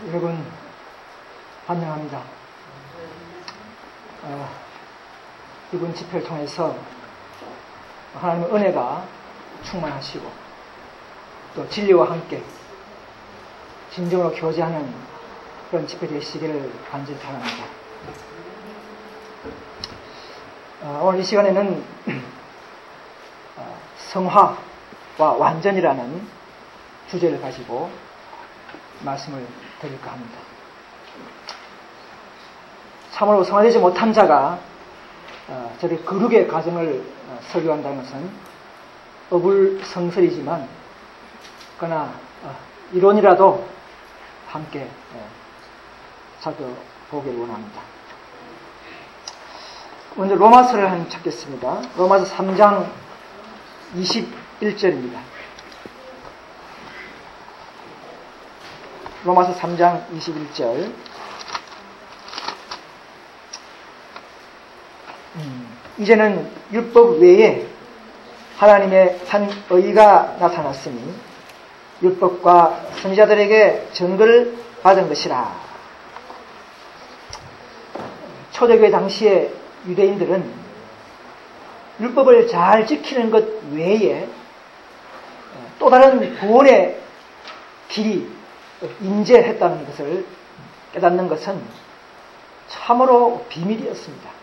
여러분 환영합니다. 이번 집회를 통해서 하나님의 은혜가 충만하시고 또 진리와 함께 진정으로 교제하는 그런 집회 되시기를 간절히 바랍니다. 오늘 이 시간에는 성화와 완전이라는 주제를 가지고 말씀을 드릴까 합니다. 참으로 성화되지 못한 자가 저렇게 거룩의 과정을 설교한다는 것은 어불성설이지만 그러나 이론이라도 함께 살펴보기를 원합니다. 먼저 로마서를 한 찾겠습니다. 로마서 3장 21절입니다. 로마서 3장 21절. 이제는 율법 외에 하나님의 한 의가 나타났으니 율법과 선지자들에게 증거를 받은 것이라. 초대교회 당시에 유대인들은 율법을 잘 지키는 것 외에 또 다른 구원의 길이 인재했다는 것을 깨닫는 것은 참으로 비밀이었습니다.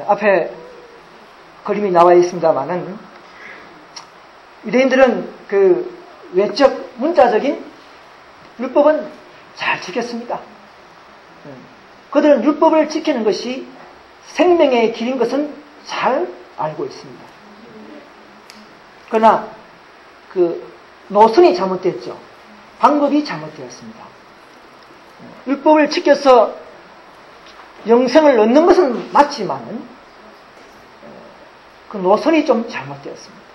앞에 그림이 나와 있습니다만은 유대인들은 그 외적 문자적인 율법은 잘 지켰습니다. 그들은 율법을 지키는 것이 생명의 길인 것은 잘 알고 있습니다. 그러나 그 노선이 잘못됐죠. 방법이 잘못되었습니다. 율법을 지켜서 영생을 얻는 것은 맞지만은 그 노선이 좀 잘못되었습니다.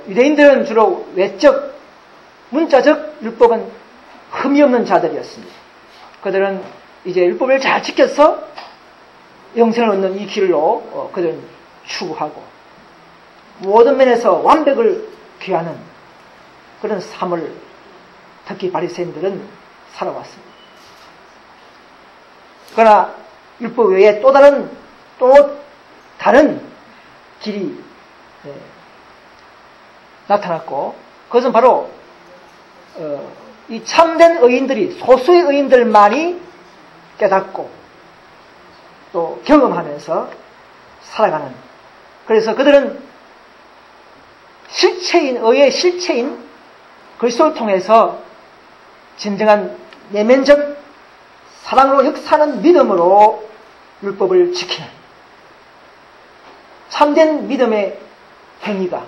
유대인들은 주로 외적, 문자적 율법은 흠이 없는 자들이었습니다. 그들은 이제 율법을 잘 지켜서 영생을 얻는 이 길로 그들은 추구하고 모든 면에서 완벽을 귀하는 그런 삶을 특히 바리새인들은 살아왔습니다. 그러나 율법 외에 또 다른 길이 나타났고 그것은 바로 이 참된 의인들이 소수의 의인들만이 깨닫고 또 경험하면서 살아가는, 그래서 그들은 의의 실체인 그리스도를 통해서 진정한 내면적 사랑으로 역사하는 믿음으로 율법을 지키는 참된 믿음의 행위가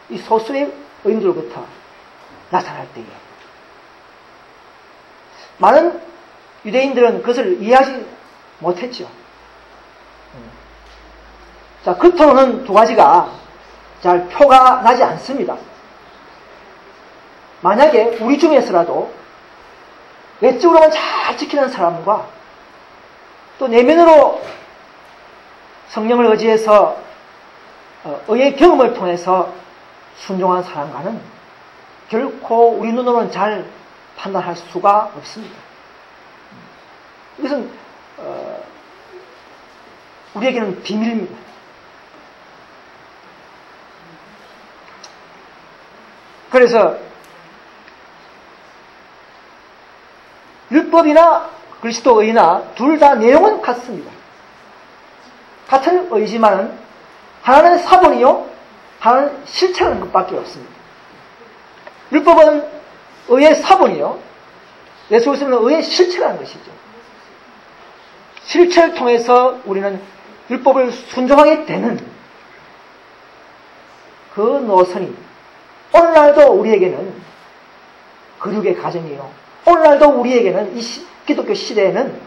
이 소수의 의인들로부터 나타날 때에 많은 유대인들은 그것을 이해하지 못했죠. 자, 겉으로는 두 가지가 잘 표가 나지 않습니다. 만약에 우리 중에서라도 외적으로만 잘 지키는 사람과 또 내면으로 성령을 의지해서 의의 경험을 통해서 순종한 사람과는 결코 우리 눈으로는 잘 판단할 수가 없습니다. 이것은 우리에게는 비밀입니다. 그래서 율법이나 그리스도의나 둘 다 내용은 같습니다. 같은 의지만은 하나는 사본이요, 하나는 실체라는 것밖에 없습니다. 율법은 의의 사본이요, 예수 그리스도는 의의 실체라는 것이죠. 실체를 통해서 우리는 율법을 순종하게 되는 그 노선이 오늘날도 우리에게는 거룩의 과정이요, 오늘날도 우리에게는 이 기독교 시대에는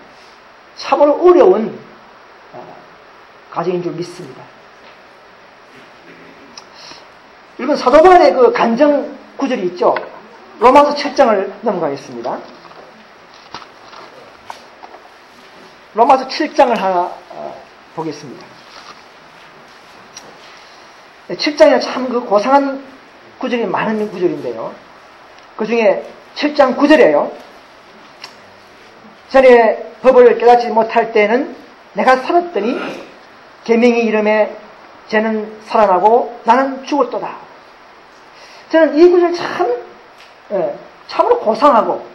참으로 어려운 과정인 줄 믿습니다. 여러분, 사도 바울의 그 간증 구절이 있죠. 로마서 7장을 넘어가겠습니다. 로마서 7장을 하나 보겠습니다. 7장에 참 그 고상한 구절이 많은 구절인데요. 그 중에 7장 9절이에요. 전에 법을 깨닫지 못할 때는 내가 살았더니 계명이 이름에 쟤는 살아나고 나는 죽었도다. 저는 이 구절 참으로 고상하고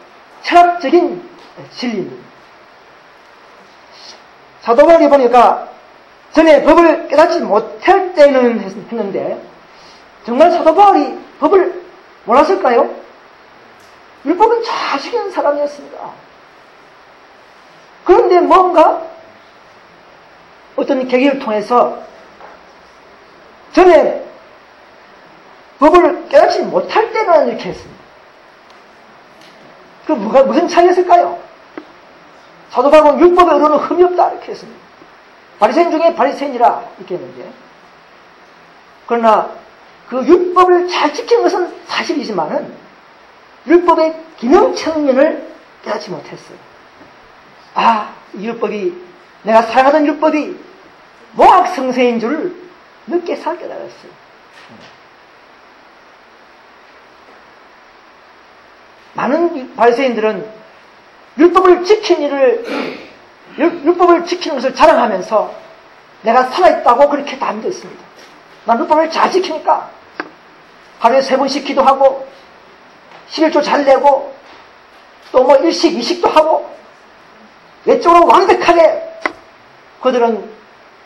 철학적인 진리입니다. 사도 바울이 보니까 전에 법을 깨닫지 못할 때는 했는데 정말 사도 바울이 법을 몰랐을까요? 율법은 잘 지키는 사람이었습니다. 그런데 뭔가 어떤 계기를 통해서 전에 법을 깨닫지 못할 때는 이렇게 했습니다. 그 무슨 차이였을까요? 사도 바울은 율법에 의로는 흠이 없다 이렇게 했습니다. 바리새인 중에 바리새인이라 이렇게 했는데, 그러나 그 율법을 잘 지키는 것은 사실이지만은 율법의 기능천면을 깨닫지 못했어요. 이 율법이, 내가 사용하던 율법이 모학성세인 줄을 늦게서 깨달았어요. 많은 바리새인들은 율법을 지키는 것을 자랑하면서 내가 살아있다고 그렇게 다 믿었습니다. 난 율법을 잘 지키니까 하루에 3번씩 기도하고 11조 잘 내고 또 뭐 일식, 이식도 하고 외적으로 완벽하게 그들은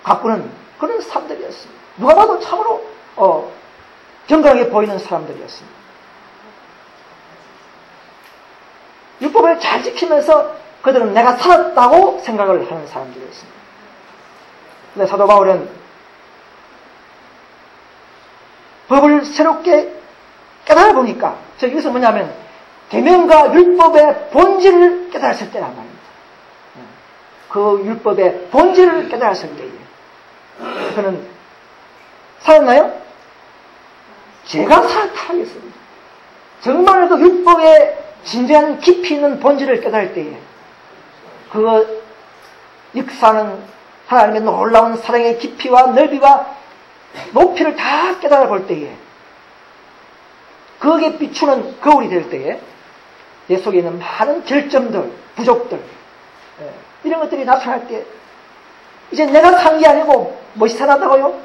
가꾸는 그런 사람들이었습니다. 누가 봐도 참으로 경건하게 보이는 사람들이었습니다. 율법을 잘 지키면서 그들은 내가 살았다고 생각을 하는 사람들이었습니다. 근데 사도 바울은 법을 새롭게 깨달아 보니까, 여기서 뭐냐면 계명과 율법의 본질을 깨달았을 때란 말입니다. 그 율법의 본질을 깨달았을 때에 그는 살았나요? 제가 살았다 하겠습니다. 정말 그 율법의 진지한 깊이 있는 본질을 깨달을 때에 그 역사는 하나님의 놀라운 사랑의 깊이와 넓이와 높이를 다 깨달아 볼 때에, 거기에 비추는 거울이 될 때에 내 속에 있는 많은 결점들, 부족들, 이런 것들이 나타날 때 이제 내가 산 게 아니고 무엇이 살아났다고요?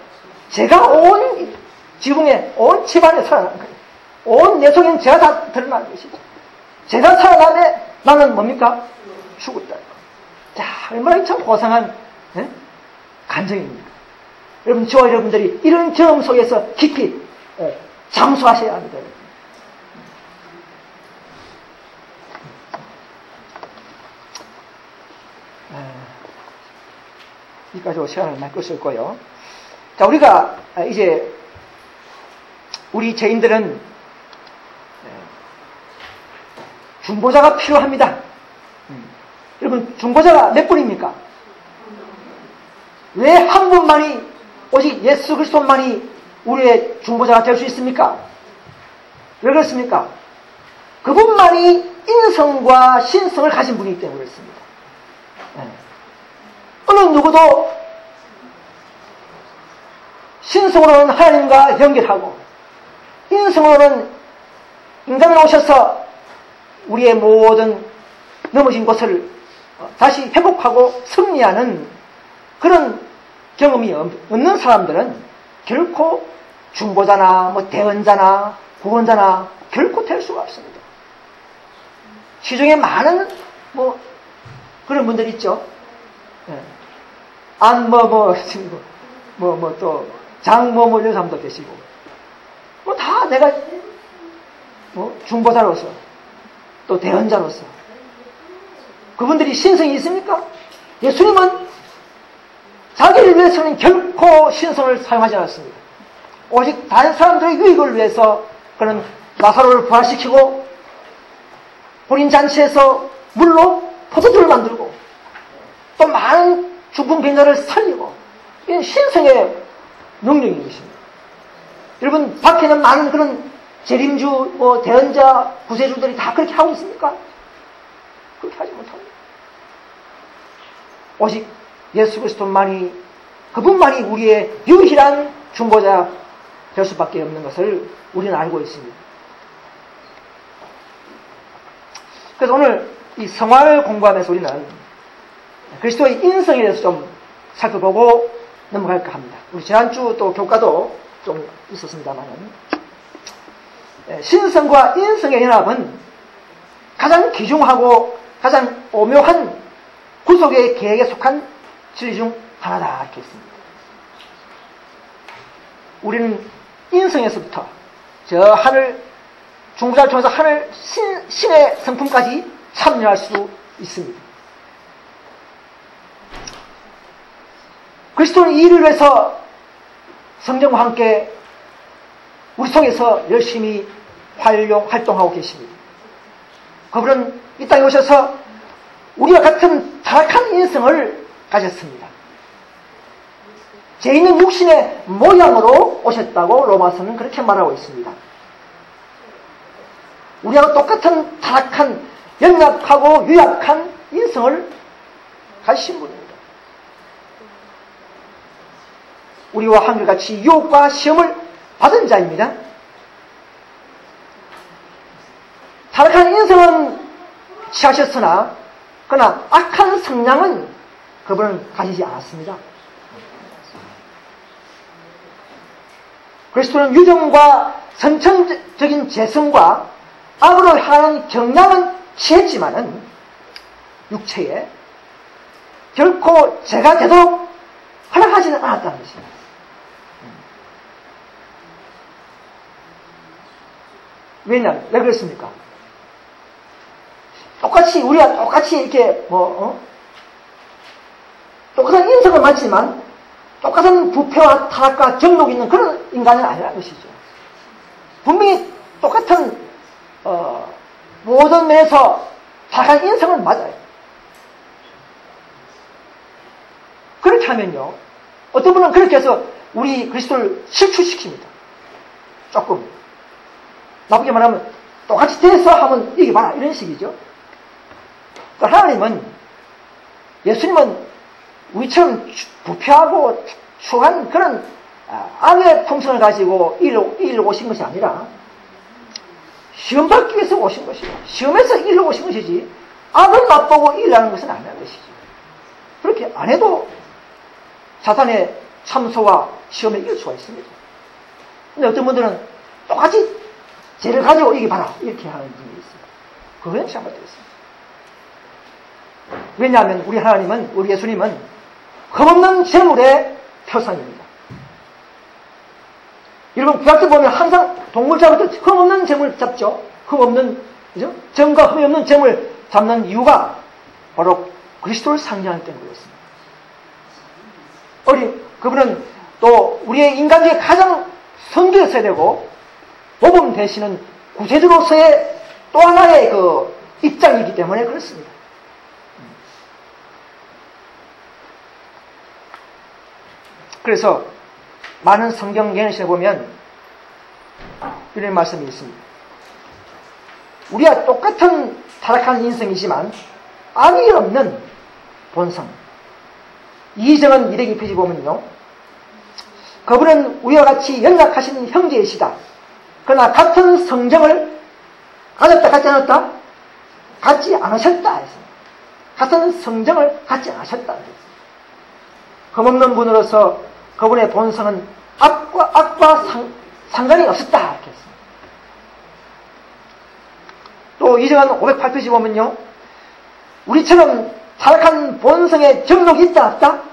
제가 온 지붕에, 온 집안에 살아난 거예요. 온 내 속에는 제가 다 드러나는 것이죠. 제가 살아남에 나는 뭡니까? 죽었다. 자, 얼마나 참 고상한 간증입니다. 여러분, 저와 여러분들이 이런 경험 속에서 깊이 잠수하셔야 합니다. 여기까지 시간을 많이 끌 거예요. 자, 우리가 이제 우리 죄인들은 중보자가 필요합니다. 여러분, 중보자가 몇 분입니까? 왜 한 분만이, 오직 예수 그리스도만이 우리의 중보자가 될 수 있습니까? 왜 그렇습니까? 그분만이 인성과 신성을 가진 분이기 때문에 그렇습니다. 어느 누구도 신성으로는 하나님과 연결하고 인성으로는 인간을 오셔서 우리의 모든 넘어진 곳을 다시 회복하고 승리하는 그런 경험이 없는 사람들은 결코 중보자나 뭐 대언자나 구원자나 결코 될 수가 없습니다. 시중에 많은 뭐 그런 분들 있죠. 또 장뭐뭐 이런 사람도 계시고 뭐 다 내가 뭐 중보자로서 또 대언자로서 그분들이 신성이 있습니까? 예수님은 자기를 위해서는 결코 신성을 사용하지 않았습니다. 오직 다른 사람들의 유익을 위해서 그는 나사로를 부활시키고 혼인 잔치에서 물로 포도주를 만들고 또 많은 죽은 병자를 살리고, 이건 신성의 능력인 것입니다. 여러분, 밖에는 많은 그런 재림주, 대언자, 구세주들이 다 그렇게 하고 있습니까? 그렇게 하지 못합니다. 오직 예수 그리스도만이, 그분만이 우리의 유일한 중보자, 될 수밖에 없는 것을 우리는 알고 있습니다. 그래서 오늘 이 성화를 공부하면서 우리는 그리스도의 인성에 대해서 좀 살펴보고 넘어갈까 합니다. 우리 지난주 또 교과도 좀 있었습니다만은, 신성과 인성의 연합은 가장 귀중하고 가장 오묘한 구속의 계획에 속한 진리 중 하나다 이렇게 했습니다. 우리는 인성에서부터 저 하늘 중보자를 통해서 하늘 신의 성품까지 참여할 수 있습니다. 그리스도는 이 일을 위해서 성령과 함께 우리 속에서 열심히 활동하고 계십니다. 그분은 이 땅에 오셔서 우리와 같은 타락한 인성을 가졌습니다. 죄 있는 육신의 모양으로 오셨다고 로마서는 그렇게 말하고 있습니다. 우리와 똑같은 타락한, 연약하고 유약한 인성을 가지신 분입니다. 우리와 한결같이 유혹과 시험을 받은 자입니다. 타락한 인성은 취하셨으나 그러나 악한 성향은 그분은 가지지 않았습니다. 그리스도는 유정과 선천적인 재성과 악으로 향하는 경향은 취했지만은 육체에 결코 죄가 되도록 허락하지는 않았다는 것입니다. 왜냐하면 왜 그랬습니까? 우리가 똑같이 이렇게 똑같은 인성을 맞지만 똑같은 부패와 타락과 정욕이 있는 그런 인간은 아니라는 것이죠. 분명히 똑같은 모든 면에서 타락한 인성은 맞아요. 그렇게 하면요, 어떤 분은 그렇게 해서 우리 그리스도를 실추시킵니다. 조금 나쁘게 말하면 똑같이 돼서 하면 이게 봐라 이런 식이죠. 그러니까 하나님은, 예수님은 우리처럼 부패하고 추한 그런 악의 품성을 가지고 일로 오신 것이 아니라 시험 받기 위해서 오신 것이고 시험에서 일로 오신 것이지 악을 맛보고 일하는 것은 아니라는 것이죠. 그렇게 안 해도 사탄의 참소와 시험에 이길 수가 있습니다. 근데 어떤 분들은 똑같이 죄를 가지고 이게 봐라 이렇게 하는 분이 있어요. 그건 잘못되었습니다. 왜냐하면 우리 하나님은, 우리 예수님은 흠없는 재물의 표상입니다. 여러분 구약서 보면 항상 동물 잡을 때 흠없는 재물 잡죠. 흠없는, 그죠? 점과 흠이 없는 재물 잡는 이유가 바로 그리스도를 상징하기 때문이었습니다. 그분은 또 우리의 인간 중에 가장 성결했어야 되고 모범 되시는 구세주로서의 또 하나의 그 입장이기 때문에 그렇습니다. 그래서 많은 성경 예언시에 보면 이런 말씀이 있습니다. 우리가 똑같은 타락한 인성이지만 악이 없는 본성. 이정은 이레기 표지 보면요, 그분은 우리와 같이 연약하신 형제이시다. 그러나 같은 성정을 가졌다 갖지 않았다? 갖지 않으셨다 했습니다. 같은 성정을 갖지 않으셨다 했습니다. 흠없는 분으로서 그분의 본성은 악과 상관이 없었다 이렇게 했습니다. 또 이정한 508페이지 보면요, 우리처럼 타락한 본성에 정욕이 있다 없다?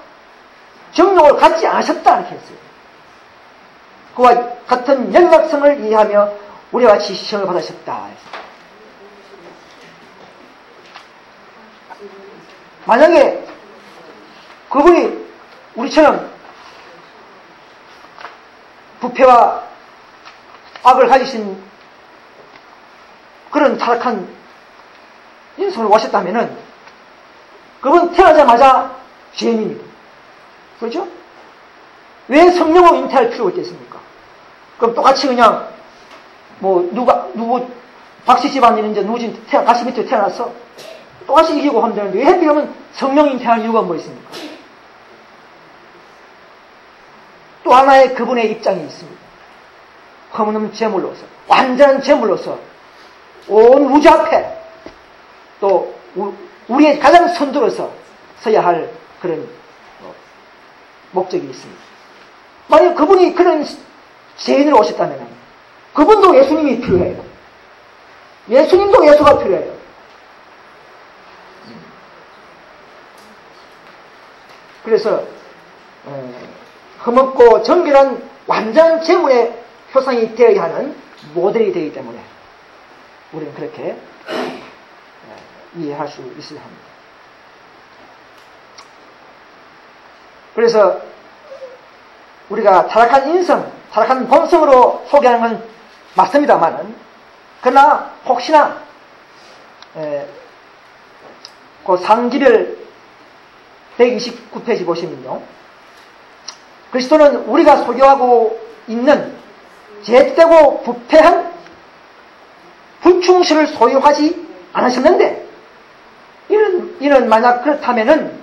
정욕을 갖지 않으셨다 이렇게 했어요. 그와 같은 연약성을 이해하며 우리와 같이 시험을 받으셨다 했습니다. 만약에 그분이 우리처럼 부패와 악을 가지신 그런 타락한 인성을 오셨다면은 그분 태어나자마자 죄인입니다. 그렇죠? 왜 성령으로 잉태할 필요가 있겠습니까? 그럼 똑같이 그냥 누구 박씨 집안이는지 누구 집 가시 밑에 태어나서 똑같이 이기고 하면 되는데 왜 하필이면 성령 잉태할 이유가 뭐 있습니까? 또 하나의 그분의 입장이 있습니다. 흠없는 제물로서, 완전한 제물로서 온 우주 앞에 또 우리의 가장 선두로서 서야 할 그런 목적이 있습니다. 만약 그분이 그런 죄인으로 오셨다면 그분도 예수님이 필요해요. 예수님도 예수가 필요해요. 그래서 흠없고 정결한 완전한 제물의 표상이 되어야 하는 모델이 되기 때문에 우리는 그렇게 이해할 수 있어야 합니다. 그래서 우리가 타락한 인성, 타락한 본성으로 소개하는 건 맞습니다만은, 그러나 혹시나 그 상기별 129페이지 보시면요, 그리스도는 우리가 소유하고 있는 죄되고 부패한 불충실을 소유하지 않으셨는데, 이는 만약 그렇다면은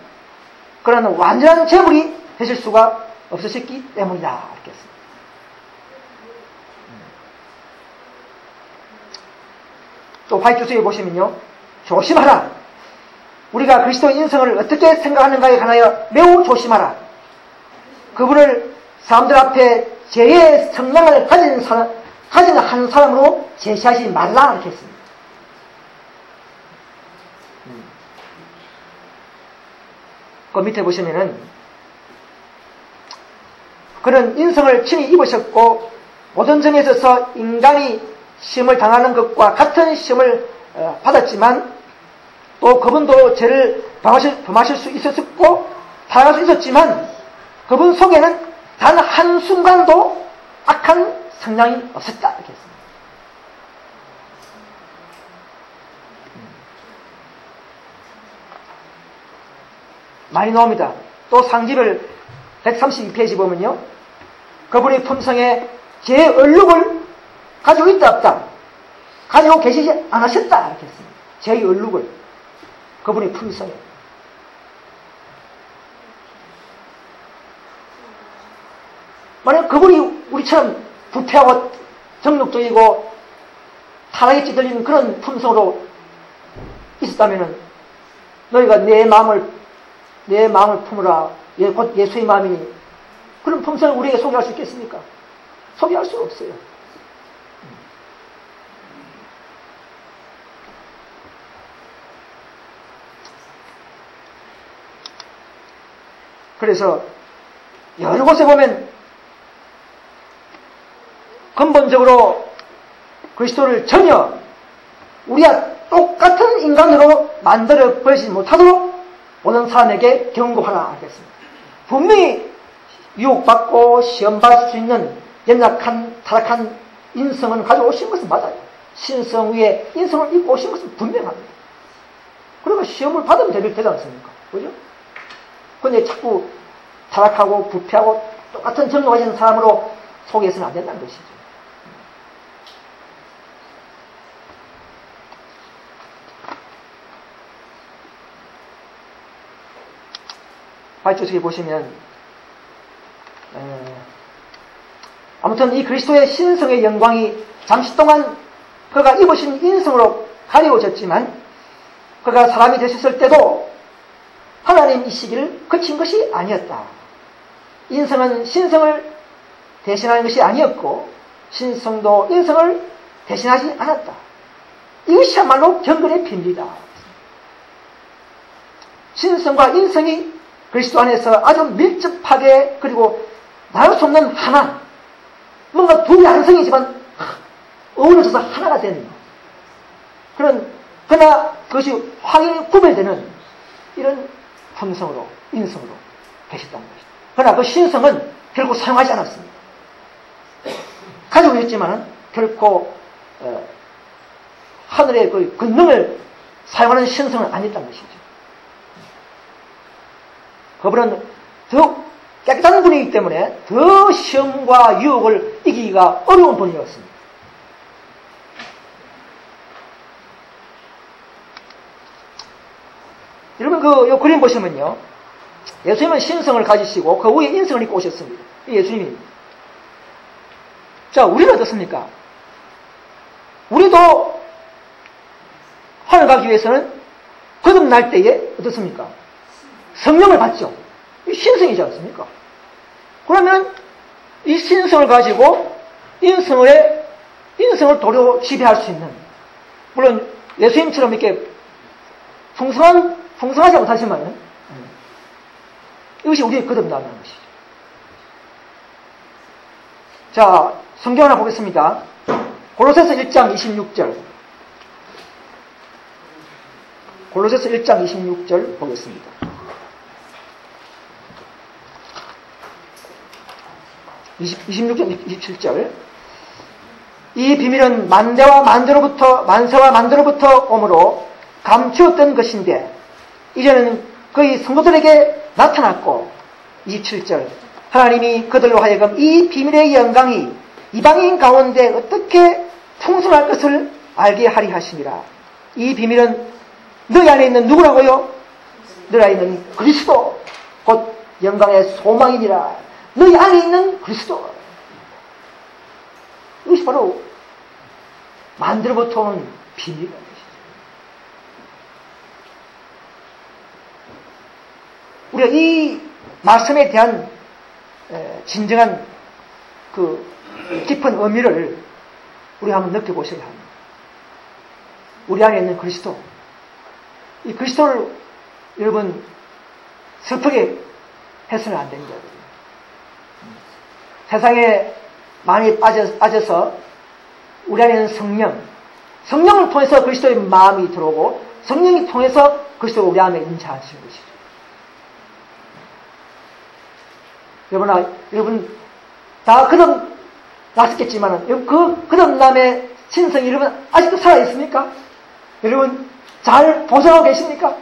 그런 완전한 제물이 되실 수가 없으셨기 때문이다. 이렇게 했습니다. 또 화이트수에 보시면요, 조심하라. 우리가 그리스도 인성을 어떻게 생각하는가에 관하여 매우 조심하라. 그분을 사람들 앞에 죄의 성량을 가진 한 사람으로 제시하지 말라. 이렇게 했습니다. 그 밑에 보시면은 그런 인성을 친히 입으셨고 모든 점에 있어서 인간이 시험을 당하는 것과 같은 시험을 받았지만 또 그분도 죄를 범하실 수 있었고 타락할 수 있었지만 그분 속에는 단 한순간도 악한 성향이 없었다. 이렇게 했습니다. 많이 나옵니다. 또 상기별 132페이지 보면요, 그분의 품성에 죄의 얼룩을 가지고 있다 없다, 가지고 계시지 않으셨다. 이렇게 했습니다. 죄의 얼룩을 그분의 품성에. 만약 그분이 우리처럼 부패하고 정욕적이고 타락에 찌들리는 그런 품성으로 있었다면 너희가 내 마음을 품으라, 곧 예수의 마음이니, 그런 품성을 우리에게 소개할 수 있겠습니까? 소개할 수 없어요. 그래서 여러 곳에 보면 근본적으로 그리스도를 전혀 우리와 똑같은 인간으로 만들어 버리지 못하도록 모든 사람에게 경고하라 하겠습니다. 분명히 유혹받고 시험받을 수 있는 연약한 타락한 인성은 가지고 오신 것은 맞아요. 신성 위에 인성을 입고 오신 것은 분명합니다. 그러면 시험을 받으면 되지 않습니까? 그죠? 근데 자꾸 타락하고 부패하고 똑같은 정욕 가진 사람으로 소개해서는 안 된다는 것이죠. 화이트석에 보시면 아무튼 이 그리스도의 신성의 영광이 잠시 동안 그가 입으신 인성으로 가려워졌지만 그가 사람이 되셨을 때도 하나님 이 시기를 거친 것이 아니었다. 인성은 신성을 대신하는 것이 아니었고 신성도 인성을 대신하지 않았다. 이것이야말로 경건의 비밀이다. 신성과 인성이 그리스도 안에서 아주 밀접하게, 그리고 나눌 수 없는 하나, 뭔가 둘이 한 성이지만 어우러져서 하나가 되는 그러나 그것이 확연히 구별되는 이런 품성으로, 인성으로 계셨다는 것입니다. 그러나 그 신성은 결국 사용하지 않았습니다. 가지고 있지만 결코 하늘의 그 권능을 사용하는 신성은 아니었다는 것이죠. 그분은 더 깨끗한 분이기 때문에 더 시험과 유혹을 이기기가 어려운 분이었습니다. 여러분 요 그림 보시면요, 예수님은 신성을 가지시고 그 위에 인성을 입고 오셨습니다. 예수님입니다. 자, 우리는 어떻습니까? 우리도 하늘 가기 위해서는 거듭날 때에 어떻습니까? 성령을 받죠. 이 신성이지 않습니까? 그러면 이 신성을 가지고 인성을 도로 지배할 수 있는, 물론 예수님처럼 이렇게 풍성하지 못하지만 이것이 우리의 거듭남이라는 것이죠. 자, 성경 하나 보겠습니다. 골로새서 1장 26절. 골로새서 1장 26절 보겠습니다. (26절) 27절. 이 비밀은 만세와 만대로부터 오므로 감추었던 것인데 이제는 그의 성도들에게 나타났고, 27절. 하나님이 그들로 하여금 이 비밀의 영광이 이방인 가운데 어떻게 풍성할 것을 알게 하리 하심이라. 이 비밀은 너희 안에 있는 누구라고요? 너희 안에 있는 그리스도 곧 영광의 소망이니라. 너희 안에 있는 그리스도. 이것이 바로 만들어부터 오는 비밀이라는 것이죠. 우리가 이 말씀에 대한 진정한 그 깊은 의미를 우리가 한번 느껴보셔야 합니다. 우리 안에 있는 그리스도. 이 그리스도를 여러분 슬프게 해서는 안 됩니다. 세상에 많이 빠져서 우리 안에 있는 성령을 통해서 그리스도의 마음이 들어오고 성령이 통해서 그리스도가 우리 안에 임재하시는 것이죠. 여러분 다 거듭났었겠지만 그 거듭남의 신성이 여러분 아직도 살아있습니까? 여러분 잘 보존하고 계십니까?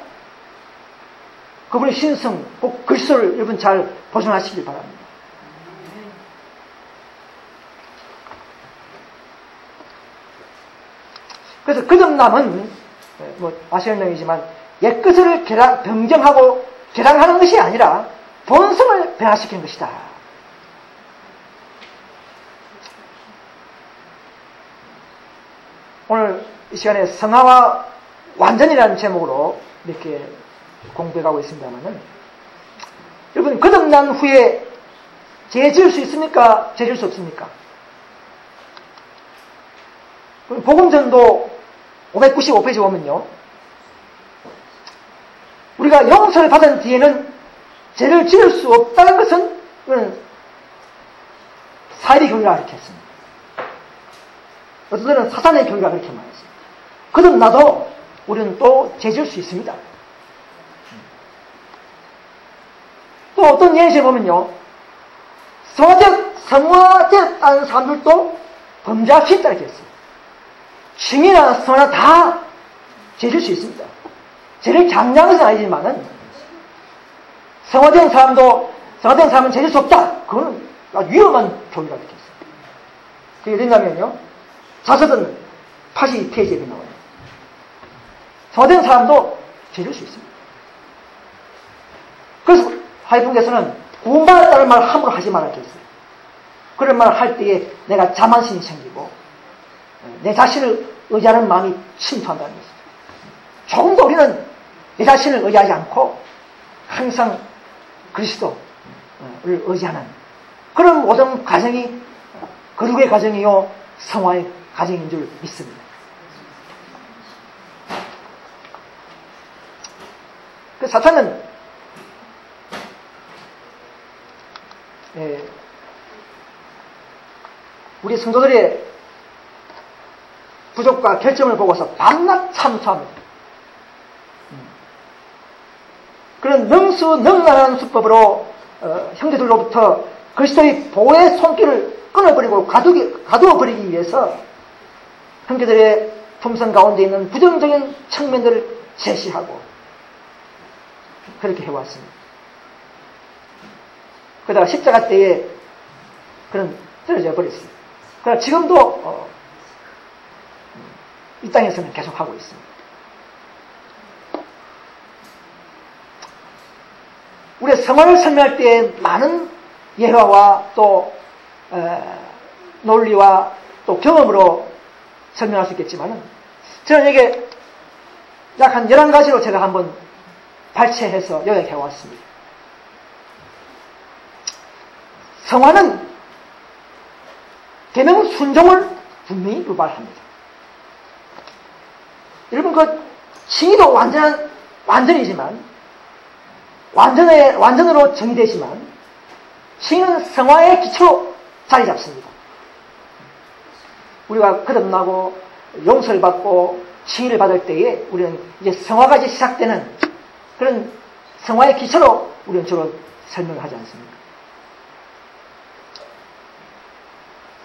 그분의 신성, 꼭 그리스도를 여러분 잘 보존하시길 바랍니다. 그래서 거듭남은 아시는 내용이지만 옛것을 변경하고 개량하는 것이 아니라 본성을 변화시키는 것이다. 오늘 이 시간에 성화와 완전이라는 제목으로 이렇게 공부해가고 있습니다만은, 여러분 거듭난 후에 죄 지을 수 있습니까? 죄 지을 수 없습니까? 복음전도 595페이지 보면요, 우리가 용서를 받은 뒤에는 죄를 지을 수 없다는 것은 사일의 교리가 그렇게 했습니다. 어떤 때는 사단의 교리가 그렇게 말했습니다. 거듭나도 우리는 또 죄 지을 수 있습니다. 또 어떤 예시를 보면요, 성화됐다는 사람들도 범죄할 수 있다 이렇게 했어요. 칭이나 성화나 다 죄 지을 수 있습니다. 죄를 장량한 것은 아니지만은 성화된 사람은 죄 지을 수 없다. 그건 위험한 교리가 이렇게 있어요. 그게 된다면요, 자서전 82페이지에 나와요. 성화된 사람도 죄 지을 수 있습니다. 그래서 하이풍께서는 구원받았다는 말을 함부로 하지 말라 했어요. 그런 말을 할 때에 내가 자만심이 생기고 내 자신을 의지하는 마음이 침투한다는 것이죠. 조금 더 우리는 내 자신을 의지하지 않고 항상 그리스도를 의지하는 그런 모든 과정이 거룩의 과정이요 성화의 과정인 줄 믿습니다. 그 사탄은 우리 성도들의 부족과 결점을 보고서 밤낮 참수합니다. 그런 능수능란한 수법으로 형제들로부터 그리스도의 보호의 손길을 끊어버리고 가두어버리기 위해서 형제들의 품성 가운데 있는 부정적인 측면들을 제시하고 그렇게 해왔습니다. 그러다가 십자가 때에 그런 쓰러져 버렸어요. 그러나 지금도 이 땅에서는 계속하고 있습니다. 우리가 성화를 설명할 때 많은 예화와 또 논리와 또 경험으로 설명할 수 있겠지만 저는 이게 약 한 11가지로 제가 한번 발췌해서 요약해 왔습니다. 성화는 계명 순종을 분명히 유발합니다. 여러분 그 칭의도 완전이지만 완전으로 정의되지만 칭의는 성화의 기초로 자리 잡습니다. 우리가 거듭나고 용서를 받고 칭의를 받을 때에 우리는 이제 성화가 이제 시작되는 그런 성화의 기초로 우리는 주로 설명을 하지 않습니까?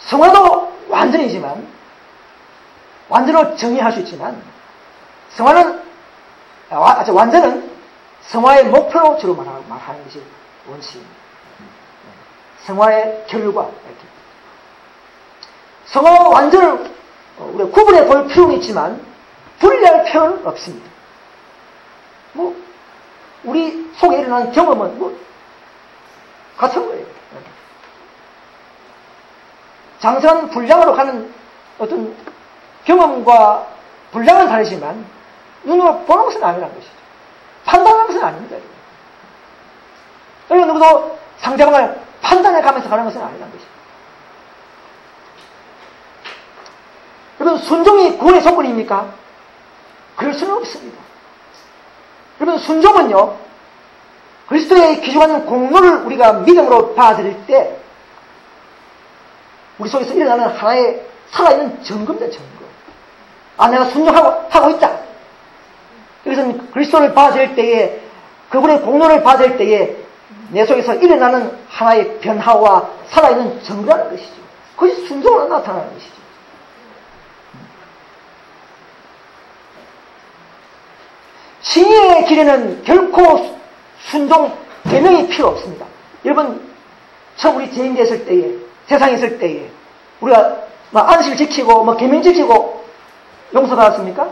성화도 완전이지만 완전으로 정의할 수 있지만 완전은 성화의 목표로 주로 말하는 것이 원칙입니다. 성화의 결과 이렇게. 성화와 완전을 우리가 구분해 볼 필요는 있지만 분리할 필요는 없습니다. 우리 속에 일어난 경험은 같은 거예요. 장선 분량으로 가는 어떤 경험과 분량은 다르지만 눈으로 보는 것은 아니라는 것이죠. 판단하는 것은 아닙니다. 여러분 누구도 상대방을 판단해 가면서 가는 것은 아니라는 것이죠. 여러분 순종이 구원의 조건입니까? 그럴 수는 없습니다. 여러분 순종은요 그리스도의 기준하는 공로를 우리가 믿음으로 받아들일 때 우리 속에서 일어나는 하나의 살아있는 증거입니다. 증거. 내가 순종하고 있다. 여기서는 그리스도를 받아들일 때에 그분의 공로를 받아들일 때에 내 속에서 일어나는 하나의 변화와 살아있는 증거라는 것이죠. 그것이 순종으로 나타나는 것이죠. 칭의의 길에는 결코 순종 계명이 필요 없습니다. 여러분 처음 우리 재임됐을 때에 세상에 있을 때에 우리가 안식을 지키고 계명 지키고 용서받았습니까?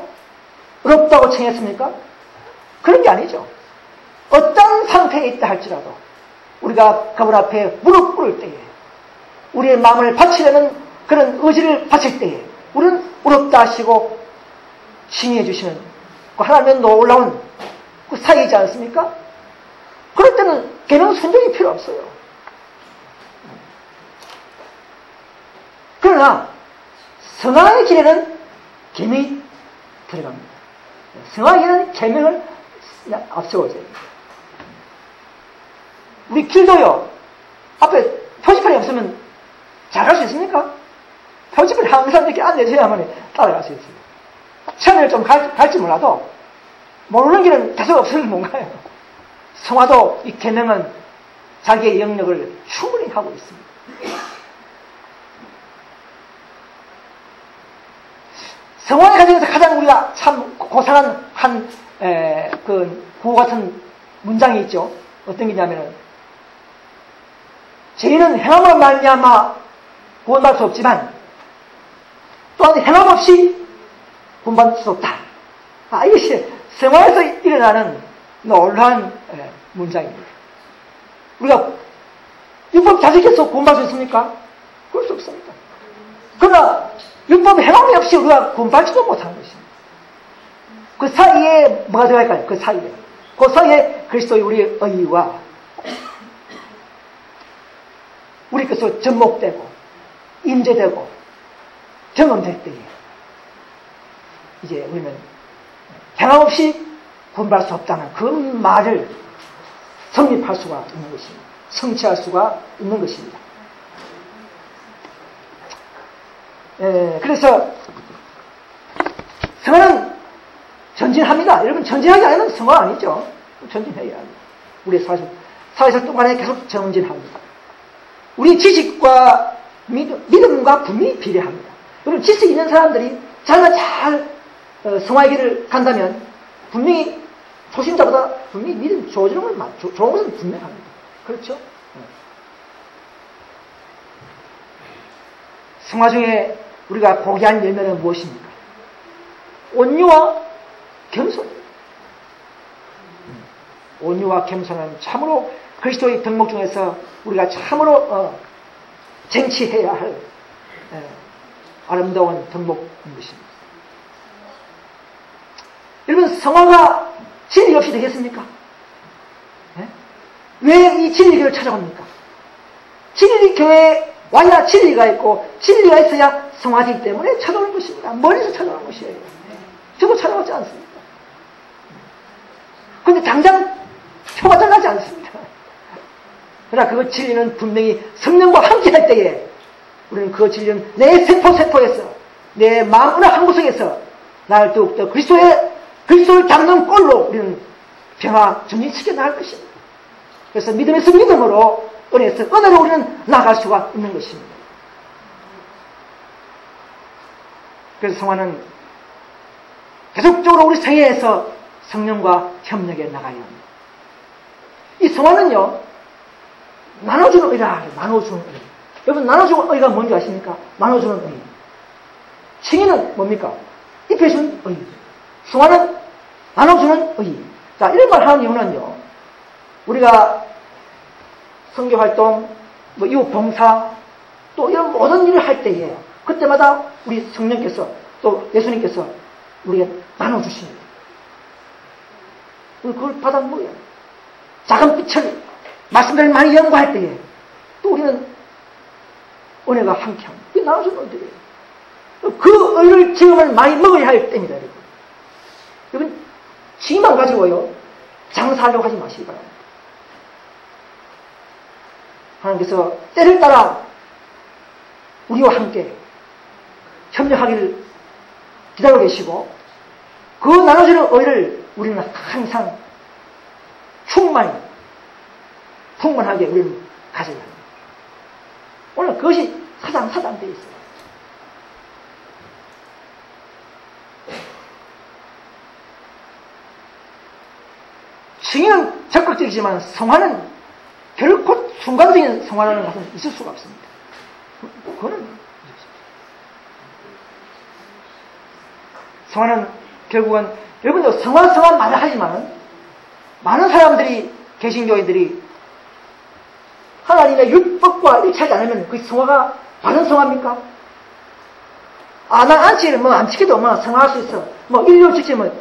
어렵다고 칭했습니까? 그런 게 아니죠. 어떤 상태에 있다 할지라도 우리가 그분 앞에 무릎 꿇을 때에 우리의 마음을 바치려는 그런 의지를 바칠 때에 우리는 어렵다 하시고 칭의해 주시는 그 하나님의 놀라운 그 사이이지 않습니까? 그럴 때는 계명 순종이 필요 없어요. 그러나 성화의 길에는 계명이 들어갑니다. 성화의 길에는 계명을 앞세워야 됩니다. 우리 길도요 앞에 표지판이 없으면 잘 갈 수 있습니까? 표지판이 항상 이렇게 안내줘야만 따라갈 수 있어요. 처음에 좀 갈지 몰라도 모르는 길은 계속 없으면 뭔가요? 성화도 이 계명은 자기의 영역을 충분히 하고 있습니다. 성화의 과정에서 가장 우리가 참 고상한 그 구호 같은 문장이 있죠. 어떤 게냐면은 죄인은 행함으로 말미암아 구원받을 수 없지만 또한 행함 없이 구원받을 수 없다. 이것이 성화에서 일어나는 놀라운 문장입니다. 우리가 율법 잘 지켜서 구원받을 수 있습니까? 그럴 수 없습니다. 그러나 율법 행함이 없이 우리가 구원받지도 못하는 것입니다. 그 사이에 뭐가 들어갈까요? 그 사이에 그리스도의 우리의 의와 우리 것으로 접목되고 임재되고 경험될 때에 이제 우리는 행함 없이 구원받을 수 없다는 그 말을 성립할 수가 있는 것입니다. 성취할 수가 있는 것입니다. 그래서 성화는 전진합니다. 여러분 전진하지 않으면 성화 아니죠. 전진해야 합니다. 우리의 사회에서 동안에 계속 전진합니다. 우리 지식과 믿음과 분명히 비례합니다. 여러분 지식 있는 사람들이 잘 성화의 길을 간다면 분명히 초심자보다 분명히 믿음 좋은 것은 분명합니다. 그렇죠? 성화 중에 우리가 고귀한 열매는 무엇입니까? 온유와 겸손입니다. 온유와 겸손은 참으로 그리스도의 덕목 중에서 우리가 참으로 쟁취해야 할 아름다운 덕목인 것입니다. 여러분, 성화가 진리 없이 되겠습니까? 왜 이 진리교를 찾아갑니까? 진리교회에 와야 진리가 있고 진리가 있어야 성화되기 때문에 찾아오는 것입니다. 멀리서 찾아오는 것이에요. 저도 찾아오지 않습니다. 그런데 당장 표가 잘 나지 않습니다. 그러나 그 진리는 분명히 성령과 함께 할 때에 우리는 그 진리는 내 세포에서 내 마음 어느 한 구석에서 나를 더욱더 그리스도를 닮는 꼴로 우리는 변화 전진시켜 나갈 것입니다. 그래서 믿음에서 믿음으로 은혜에서 은혜로 우리는 나아갈 수가 있는 것입니다. 그래서 성화는 계속적으로 우리 생애에서 성령과 협력해 나가야 합니다. 이 성화는요, 나눠주는 의라, 나눠주는 의. 여러분, 나눠주는 의가 뭔지 아십니까? 나눠주는 의. 칭의는 뭡니까? 입혀주는 의. 성화는 나눠주는 의. 자, 이런 말 하는 이유는요, 우리가 선교활동, 이웃 봉사, 또 이런 모든 일을 할 때에, 그때마다 우리 성령께서, 또 예수님께서 우리에게 나눠주십니다. 그걸 받아 먹어요. 작은 빛을, 말씀들을 많이 연구할 때에, 또 우리는 은혜가 함께 합니다. 그게 나눠주는 의들이에요. 그 의를 지금은 많이 먹어야 할 때입니다, 여러분. 여러분, 지만 가지고요, 장사하려고 하지 마시기 바랍니다. 하나님께서 때를 따라 우리와 함께 협력하기를 기다리고 계시고, 그 나눠주는 의를 우리는 항상 풍만하게 우리는 가져야 합니다. 오늘 그것이 사장되어 있어요. 칭의는 적극적이지만 성화는 결코 순간적인 성화라는 것은 있을 수가 없습니다. 그거는 성화는 결국은 여러분도 성화 말을 하지만 많은 사람들이 개신교인들이 하나님의 율법과 일치하지 않으면 그 성화가 바른 성화입니까? 나 안치기는 안 지켜도 성화할 수 있어. 일년 지키면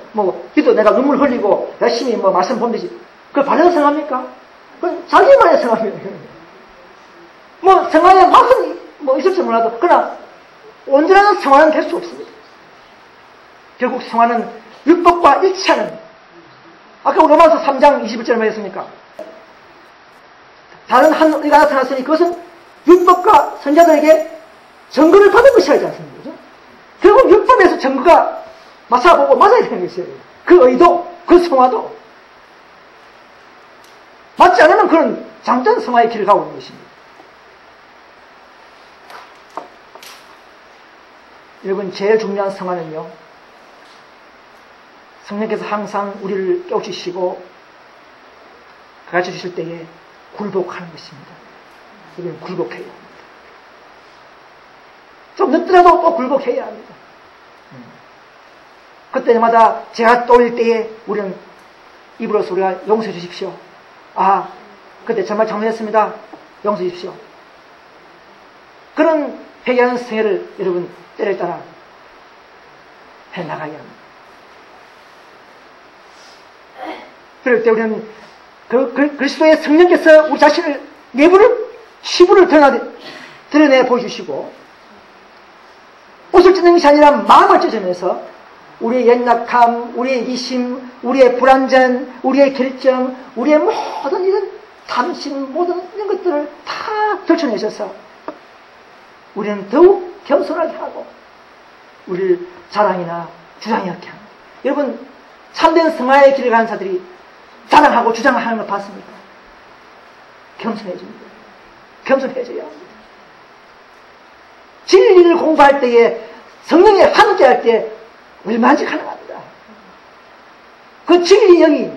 기도 내가 눈물 흘리고 열심히 말씀 보면 되지. 그걸 바른 성화입니까? 그건 자기만의 성화입니다. 성화에 맛은 있을지 몰라도, 그러나 온전한 성화는 될 수 없습니다. 결국 성화는 율법과 일치하는, 아까 로마서 3장 21절에 뭐 했습니까? 다른 한 의가 나타났으니 그것은 율법과 선자들에게 증거를 받은 것이 아니지 않습니까? 그죠? 결국 율법에서 증거가 맞춰보고 맞아야 되는 것이에요. 그 의도, 그 성화도. 맞지 않으면 그런 잠깐 성화의 길을 가고 있는 것입니다. 여러분, 제일 중요한 성화는요, 성령께서 항상 우리를 깨우치시고 가르쳐 주실 때에 굴복하는 것입니다. 우리는 굴복해야 합니다. 좀 늦더라도 또 굴복해야 합니다. 그때마다 제가 떠올릴 때에 우리는 입으로서 우리가 용서해 주십시오. 그때 정말 잘못했습니다. 용서해 주십시오. 그런 회개하는 생애를 여러분 때를 따라 해나가야 합니다. 그럴 때 우리는 그리스도의 성령께서 우리 자신을 시부를 드러내 보여주시고, 옷을 찢는 것이 아니라 마음을 찢으면서 우리의 연약함, 우리의 이심, 우리의 불완전, 우리의 결정, 우리의 모든 이런 탐심, 모든 이런 것들을 다 들춰내셔서 우리는 더욱 겸손하게 하고 우리를 자랑이나 주장하게 합니다. 여러분, 참된 성화의 길을 가는 자들이 자랑하고 주장하는 걸 봤습니까? 겸손해집니다. 겸손해져야 합니다. 진리를 공부할 때에 성령이 함께 할 때 얼마든지 가능합니다. 그 진리 영이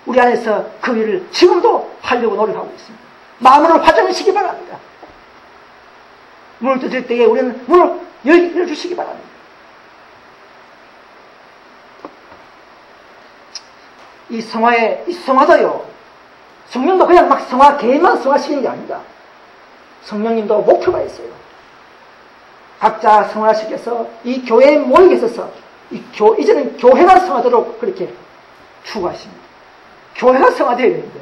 우리 안에서 그 일을 지금도 하려고 노력하고 있습니다. 마음으로 화장하시기 바랍니다. 문을 두드릴 때에 우리는 문을 열어주시기 바랍니다. 이 성화도요, 성령도 그냥 개만 성화시키는 게 아닙니다. 성령님도 목표가 있어요. 각자 성화시켜서 이 교회에 모이게 있어서 이제는 교회가 성화되도록 그렇게 추구하십니다. 교회가 성화되어야 됩니다.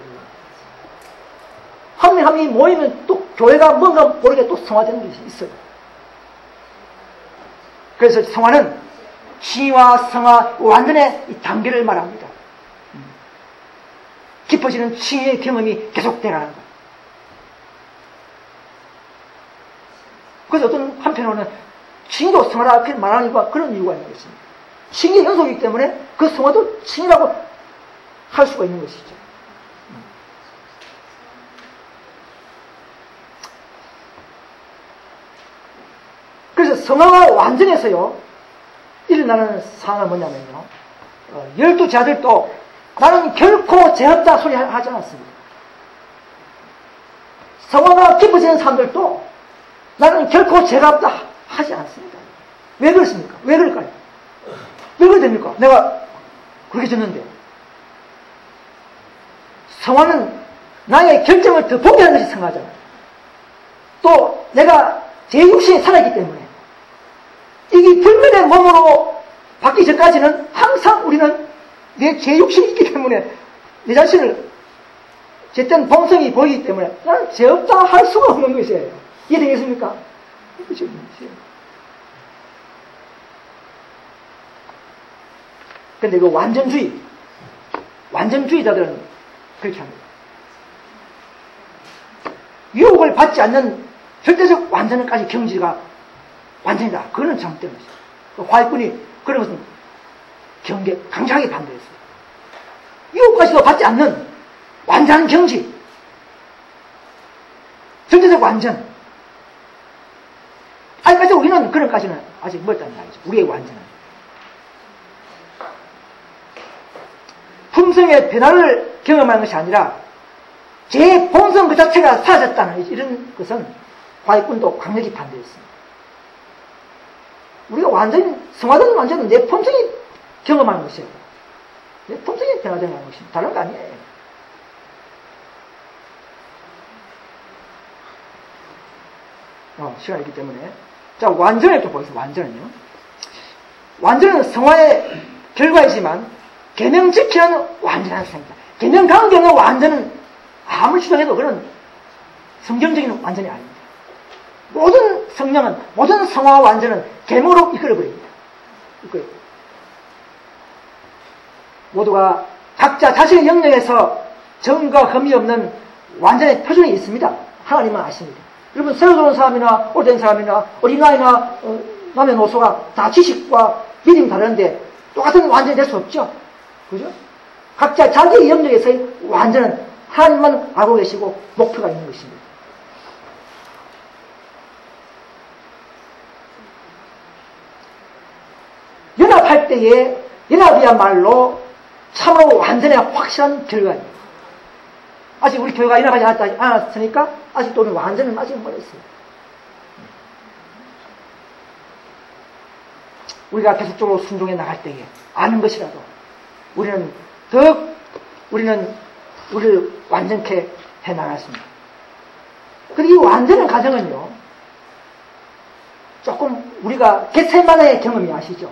한 명 한 명이 모이면 또 교회가 뭔가 모르게 또 성화되는 것이 있어요. 그래서 성화는 칭의와 성화 완전의 이 단계를 말합니다. 깊어지는 칭의의 경험이 계속되라는 것. 그래서 어떤 한편으로는 칭의도 성화라 이렇게 말하니까 그런 이유가 있는 것입니다. 칭의의 연속이기 때문에 그 성화도 칭의라고 할 수가 있는 것이죠. 그래서 성화가 완전해서요, 일어나는 상황은 뭐냐면요, 12 제자들도 나는 결코 죄 없다 소리 하지 않았습니다. 성화가 깊어지는 사람들도 나는 결코 죄가 없다 하지 않습니다. 왜 그렇습니까? 왜 그럴까요? 왜 그래 됩니까? 내가 그렇게 졌는데. 성화는 나의 결정을 더 보게 하는 것이 성화잖아요. 또 내가 제 육신에 살아있기 때문에 이게 불면의 몸으로 바뀌기 전까지는 항상 우리는 내 제 육신이 있기 때문에 내 자신을 제땐 본성이 보이기 때문에 나는 죄 없다 할 수가 없는 것이에요. 이해되겠습니까? 그렇죠. 근데 그 완전주의자들은 그렇게 합니다. 유혹을 받지 않는 절대적 완전까지 경지가 완전이다. 그거는 잘못된 것이죠. 화이꾼이 그런 것은 강력하게 반대했어요. 유혹까지도 받지 않는 완전한 경지, 절대적 완전. 아직까지 우리는 그런까지는 아직 멀다는 말이죠. 우리의 완전은. 품성의 변화를 경험하는 것이 아니라 제 본성 그 자체가 사라졌다는 이런 것은 화이꾼도 강력히 반대했습니다. 우리가 완전히 성화된 완전은 내 품성이 경험하는 것이에요. 내 품성이 변화되는 것입니다. 다른 거 아니에요. 시간이 있기 때문에. 자, 완전을 또 보겠습니다. 완전은요. 완전은 성화의 결과이지만 계명 지키는 완전한 성입니다. 계명 강경의 완전은 아무리 주장해도 그런 성경적인 완전이 아닙니다. 모든 성령은, 모든 성화와 완전은 계명으로 이끌어버립니다. 모두가 각자 자신의 영역에서 정과 흠이 없는 완전의 표준이 있습니다. 하나님만 아십니다. 여러분, 새로 들어온 사람이나 오래된 사람이나 어린아이나 남녀노소가 다 지식과 믿음이 다르는데 똑같은 완전이 될 수 없죠. 그죠? 각자 자기의 영역에서의 완전은 하나님만 알고 계시고 목표가 있는 것입니다. 연합할 때의 연합이야말로 참으로 완전히 확실한 결과입니다. 아직 우리 교회가 연합하지 않았으니까 아직도 우리 완전히 아직 멀었어요. 우리가 계속적으로 순종해 나갈 때에 아는 것이라도 우리는 더욱 우리를 완전케 해 나갔습니다. 그리고 이 완전한 과정은요, 조금 우리가 겟세마네의 경험이 아시죠?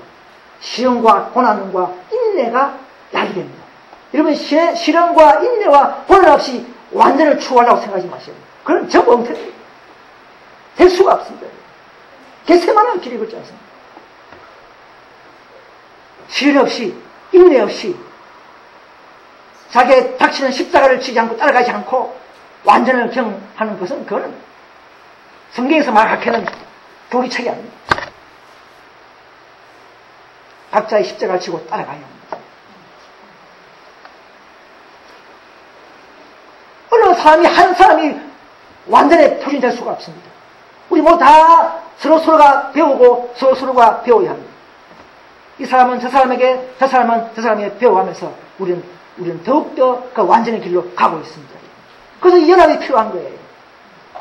시련과 고난과 인내가 약이 됩니다. 여러분, 시련과 인내와 고난 없이 완전을 추구하려고 생각하지 마세요. 그건 전부 엉터리입니다. 될 수가 없습니다. 겟세마네의 길이 그렇지 않습니다. 시련 없이, 인내 없이, 자기의 닥치는 십자가를 지지 않고 따라가지 않고 완전을 경험하는 것은 그거는 성경에서 말하기는 교리책이 아닙니다. 각자의 십자가를 지고 따라가야 합니다. 어느 사람이 한 사람이 완전히 표준이 될 수가 없습니다. 우리 모두 다 서로가 배우고 서로가 배워야 합니다. 이 사람은 저 사람에게, 저 사람은 저 사람에게 배워가면서 우리는 더욱더 그 완전의 길로 가고 있습니다. 그래서 이 연합이 필요한 거예요.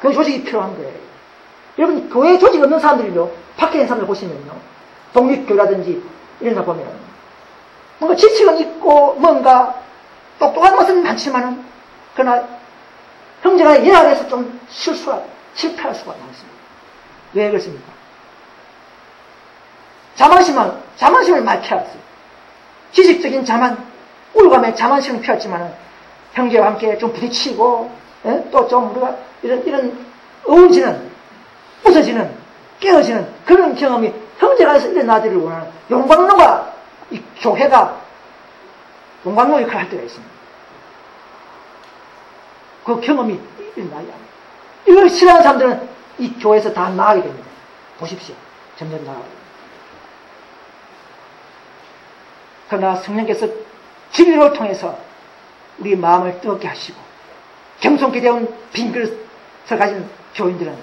교회 조직이 필요한 거예요. 여러분, 교회 조직 없는 사람들이요, 밖에 있는 사람들 보시면요, 독립교라든지 이런 거 보면 뭔가 지식은 있고 뭔가 똑똑한 것은 많지만은 그러나 형제간의 연합에서 좀 실패할 수가 많습니다. 왜 그렇습니까? 자만심을 많이 펴왔어요. 지식적인 자만, 우울감에 자만심을 펴왔지만 형제와 함께 좀 부딪히고 또 좀 우리가 이런 어우지는, 부서지는, 깨어지는 그런 경험이 형제간에서 일어나기를 원하는 용광로가, 이 교회가 용광로 역할을 할 때가 있습니다. 그 경험이 일어나야 합니다. 이걸 싫어하는 사람들은 이 교회에서 다 나가게 됩니다. 보십시오. 점점 나가게 됩니다. 그러나 성령께서 진리를 통해서 우리 마음을 뜨겁게 하시고 겸손케 되온 빈 그릇을 가진 교인들은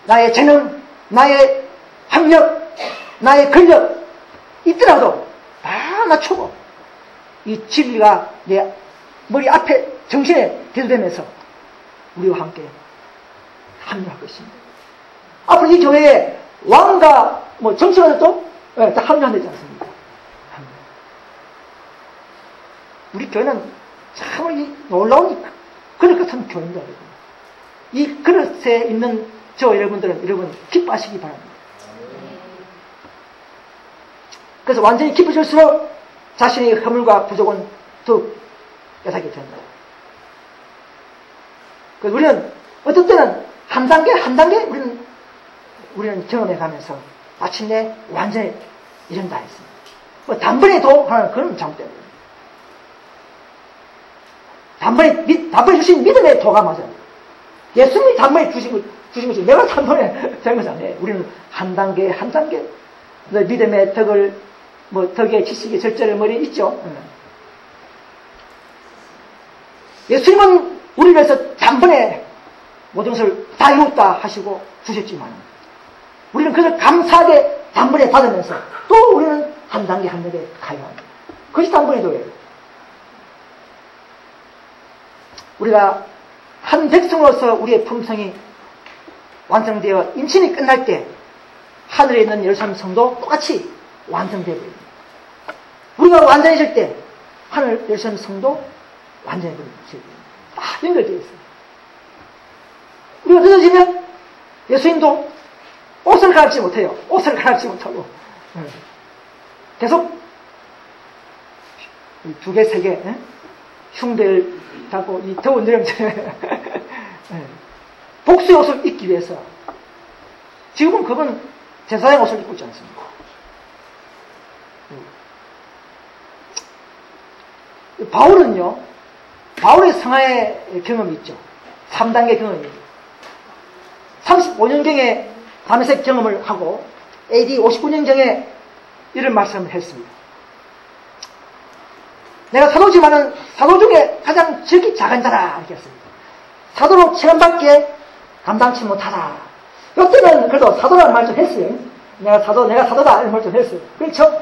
나의 재능, 나의 학력, 나의 권력 있더라도 다 낮추고 이 진리가 내 머리 앞에 정신에 대두되면서 우리와 함께 합류할 것입니다. 앞으로 이 교회에 왕과 정치가도 다 합류한다지 않습니까? 우리 교회는 참 놀라운 그릇 같은 교회입니다. 이 그릇에 있는 저 여러분들은 여러분 기뻐하시기 바랍니다. 그래서 완전히 기쁘실수록 자신의 허물과 부족은 더 깨닫게 된다. 그래서 우리는 어떤 때는 한 단계 우리는 경험해 가면서 마침내 완전히 이른다 했습니다. 단번에 도하는 그런 잘못됩니다. 단번에 주신 믿음의 도가 맞아요. 예수님이 단번에 주신 것이 내가 단번에 된 것이 아니에요. 우리는 한 단계 믿음의 덕을 덕의 지식의 절제를 머리에 있죠. 예수님은 우리를 위해서 단번에 모든 것을 다 이뤘다 하시고 주셨지만 우리는 그것을 감사하게 단번에 받으면서 또 우리는 한 단계 가야 합니다. 그것이 단번에 도예요. 우리가 한 백성으로서 우리의 품성이 완성되어 임신이 끝날 때 하늘에 있는 예루살렘 성도 똑같이 완성되어 버립니다. 우리가 완전해질 때 하늘 예루살렘 성도 완전해 버립니다. 다 연결되어 있어요. 우리가 늦어지면 예수님도 옷을 갈아입지 못해요. 옷을 갈아입지 못하고 계속 두 개, 세 개 흉배를 잡고 이 더운 여름철에 복수의 옷을 입기 위해서 지금은 그건 제사장 옷을 입고 있지 않습니까? 바울의 성화의 경험이 있죠. 3단계 경험입니다. 35년경에 다메섹 경험을 하고 AD 59년경에 이런 말씀을 했습니다. 내가 사도지만은 사도 중에 가장 지극히 작은 자라 이렇게 했습니다. 사도로 체험받기에 감당치 못하다. 이때는 그래도 사도라는 말 좀 했어요. 내가 사도다 이런 말 좀 했어요. 그렇죠?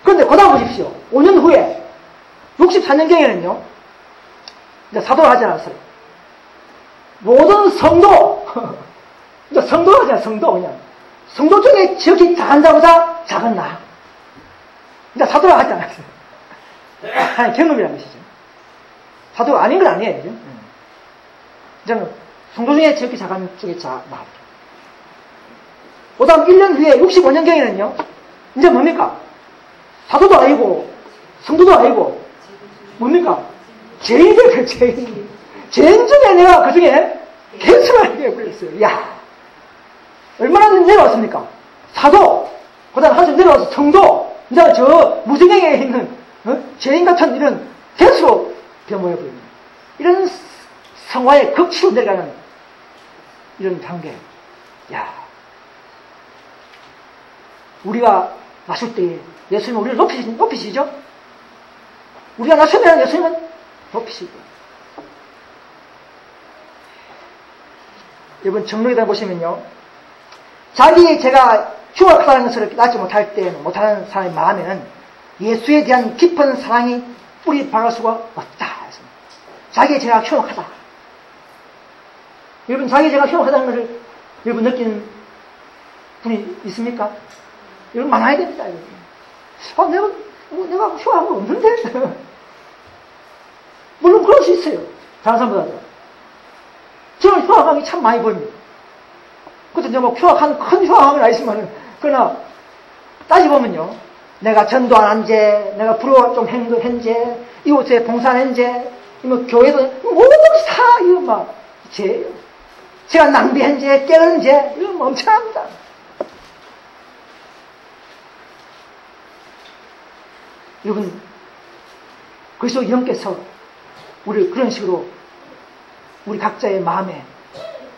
그런데 그 다음 보십시오. 5년 후에 64년경에는요 이제 사도를 하지 않았어요. 모든 성도 성도를 하잖아요. 성도 중에 지극히 작은 자보다 작은 나. 이제 사도를 하지 않았어요. 경험이라는 것이죠. 사도가 아닌 건 아니에요. 그죠? 저는 성도 중에 지극히 작은 쪽에 나. 그 다음 1년 후에 65년경에는요 이제 뭡니까? 사도도 아니고 성도도 아니고 뭡니까? 죄인이 되어요. 죄인 중에 내가 그 중에 개수하게 해버렸어요. 야, 얼마나 내려왔습니까? 사도, 그 다음 한참 내려와서 성도, 이제 저 무지경에 있는 죄인 같은 이런 개수로 변모해버립니다. 이런 성화의 극치로 내려가는 이런 단계. 야, 우리가 낮출 때에 예수님은 우리를 높이시죠? 우리가 낮추면 예수님은 높이시고. 여러분 정록에다 보시면요, 제가 흉악하다는 것을 낳지 못하는 사람의 마음에는 예수에 대한 깊은 사랑이 뿌리 박을 수가 없다. 자기의 죄가 흉악하다. 여러분 자기의 죄가 흉악하다는 것을 여러분 느끼는 분이 있습니까? 여러분 많아야 됩니다. 내가 흉악한 거 없는데? 물론 그럴 수 있어요. 다른 사람보다도. 저는 흉악함이 참 많이 보입니다. 그것도 큰 흉악함이 나 있으면 그러나 따지보면요, 내가 전도 안 한 죄, 내가 불효 좀 한 죄, 이웃에 봉사한 한 죄, 뭐 교회도 모든 다 이거 막 죄예요. 제가 낭비한 죄, 깨어른 죄, 이거 멍청합니다. 여러분, 그리스도 영께서 우리를 그런 식으로 우리 각자의 마음에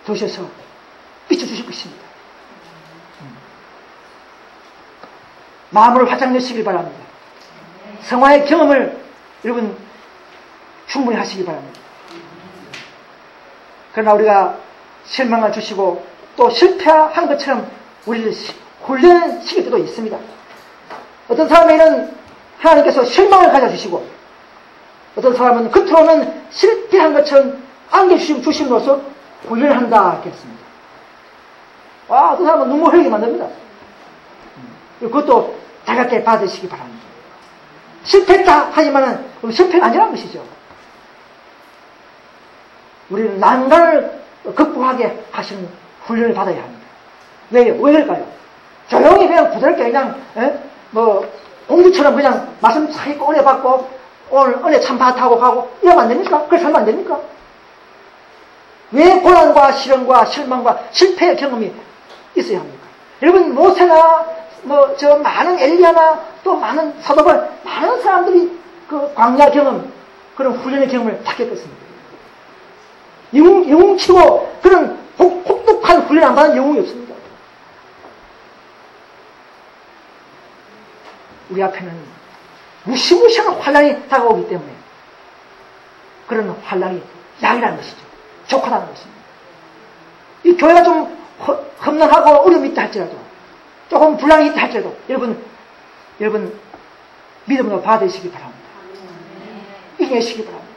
두셔서 비춰주실 것입니다. 마음을 활짝 여시길 바랍니다. 성화의 경험을 여러분 충분히 하시기 바랍니다. 그러나 우리가 실망을 주시고 또 실패한 것처럼 우리를 훈련시킬 때도 있습니다. 어떤 사람에게는 하나님께서 실망을 가져주시고 어떤 사람은 겉으로는 실패한 것처럼 안겨주심으로써 훈련을 한다 했습니다. 어떤 사람은 눈물 흘리게 만듭니다. 그것도 다가게 받으시기 바랍니다. 실패했다 하지만은 실패가 아니라는 것이죠. 우리는 난간을 극복하게 하시는 훈련을 받아야 합니다. 왜 그럴까요? 조용히 그냥 부드럽게 그냥 공주처럼 그냥 말씀 사이고 은혜 받고 오늘 은혜 참 받다고 가고 이러면 안 됩니까? 그렇게 하면 안 됩니까? 왜 고난과 시련과 실망과 실패의 경험이 있어야 합니까? 여러분 모세나 많은 엘리야나 또 많은 사도들 많은 사람들이 그 광야 경험 그런 훈련의 경험을 다 겪었습니다. 영웅치고 그런 혹독한 훈련 안 받는 영웅이 없습니다. 우리 앞에는 무시무시한 환란이 다가오기 때문에 그런 환란이 약이라는 것이죠. 좋다는 것입니다. 이 교회가 좀 험난하고 어려움이 있다 할지라도 조금 불량이 있다 할지라도 여러분 믿음으로 받으시기 바랍니다. 이겨내시기 바랍니다.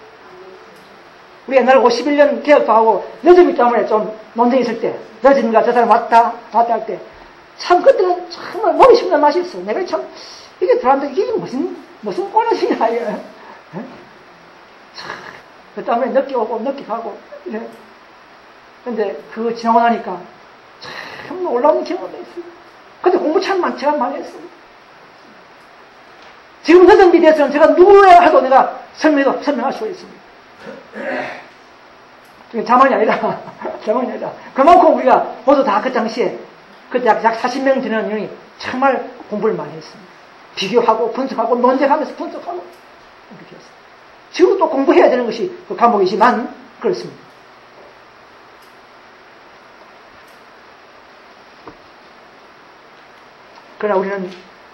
우리 옛날 51년 개혁도 하고 늦음이 때문에 좀 논쟁이 있을 때 늦은가 저 사람 왔다 할 때 참 그때는 정말 몸이 심는 맛이 있어. 내가 참 이게 사람들 이게 무슨 꼴이냐 이게. 그 다음에 늦게 오고 늦게 가고 이래. 근데 그거 지나고 나니까 참 놀라운 경험이 있어요. 근데 공부 참 제가 많이 했어요. 지금 늦은 비대해서는 제가 누구야 해도 내가 설명할 수가 있습니다. 자만이 아니라 그만큼 우리가 모두 다 그 당시에 그때 약 40명 되는 형이 정말 공부를 많이 했습니다. 비교하고 분석하고 논쟁하면서 분석하고 이렇게 했습니다. 지금도 또 공부해야 되는 것이 그 과목이지만 그렇습니다. 그러나 우리는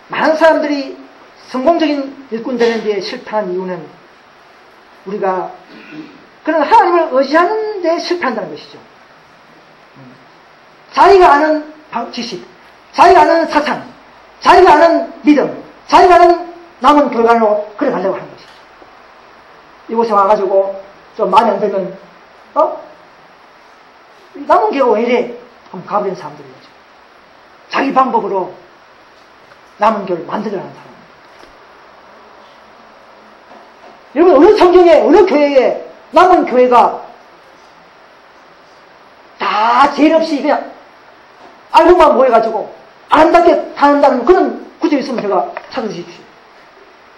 많은 사람들이 성공적인 일꾼 되는 데 실패한 이유는 우리가 그런 하나님을 의지하는 데 실패한다는 것이죠. 자기가 아는 지식, 자기가 아는 사상, 자기가 아는 믿음, 자기가 아는 남은 결과로 그래 가려고 하는 것이죠. 이곳에 와가지고 좀 마음에 안 들면 남은 결과 왜 이래? 한번 가버리는 사람들이죠. 자기 방법으로 남은 결을 만들어가는 사람. 여러분 어느 성경에 어느 교회에 남은 교회가 다 죄일 없이 그냥 알고만 모여가지고 아름답게 사는다는 그런 구절이 있으면 제가 찾아주십시오.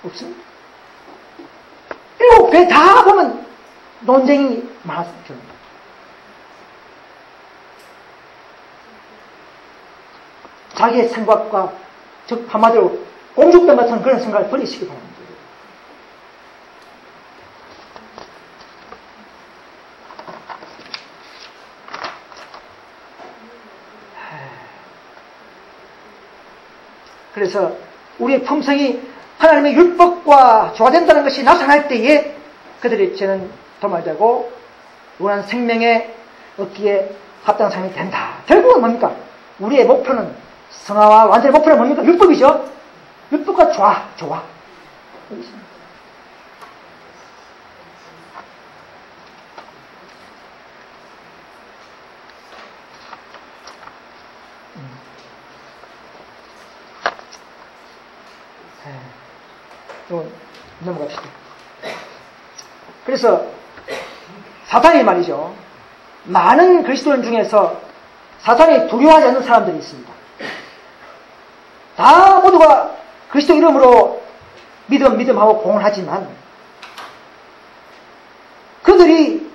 없습니다. 7교회 다 보면 논쟁이 많았습니다. 자기의 생각과 즉 한마디로 공주병 같은 그런 생각을 버리시기 바랍니다. 그래서 우리의 품성이 하나님의 율법과 조화된다는 것이 나타날 때에 그들의 죄는 도말되고 원하는 생명에 얻기에 합당한 삶이 된다. 결국은 뭡니까? 우리의 목표는 성화와 완전의 목표는 뭡니까? 율법이죠. 율법과 조화. 넘어갑시다. 그래서 사탄이 말이죠. 많은 그리스도인 중에서 사탄이 두려워하지 않는 사람들이 있습니다. 다 모두가 그리스도 이름으로 믿음하고 공헌하지만 그들이